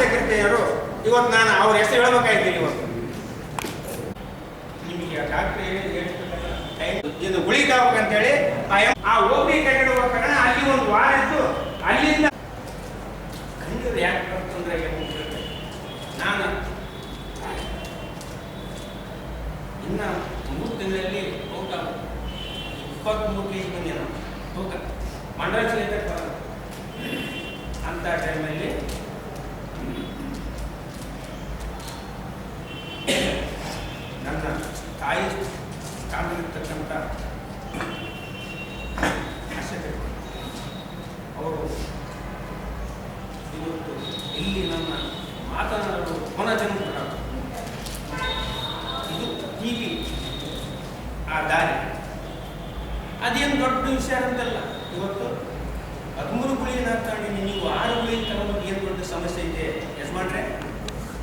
ಸೆಕ್ರೆಟರಿಯವರು ಇವತ್ತು ನಾನು ಅವ್ರ ಹೆಸರು ಹೇಳ್ಬೇಕಾಗಿದ್ದೀನಿ. ಇವತ್ತು ನಿಮಗೆ ಡಾಕ್ಟ್ರ್ ಇದು ಉಳಿತಾವಕ್ಕಂತೇಳಿ ಆ ಓಪಿ ಕಟ್ಟಡ ಕಾರಣ ಅಲ್ಲಿ ಒಂದು ವಾರ ಇದ್ದು ಅಲ್ಲಿಂದ ಕಣ್ಣೀರು ಯಾಕೆ ಬರ್ತಂದ್ರೆ ನಾನು ಇನ್ನು 3 ತಿಂಗಳಲ್ಲಿ ತೂಕ 23 kg ಬಂದೆ. ನಾನು ತೂಕ ಮಂಡಲ ಅಂತ ಟೈಮಲ್ಲಿ ನನ್ನ ತಾಯಿ ಕಾಮಿರ್ತಕ್ಕಂಥ ಅವರು ಇವತ್ತು ಇಲ್ಲಿ ನನ್ನ ಮಾತನಾಡಲು ಪುನರ್ಜನ್ಮ ಇದು ಟಿವಿ ಆ ದಾರಿ ಅದೇನು ದೊಡ್ಡ ವಿಷಯ ಅಂತಲ್ಲ. ಇವತ್ತು 13 ಗುಳಿಗೆ ತಗೊಂಡಿದ್ದೀನಿ, ನೀವು 6 ಗುಳಿಗೆ ತಗೊಂಡು ಏನು ದೊಡ್ಡ ಸಮಸ್ಯೆ ಇದೆ ಯಜಮಾನ್ರೆ?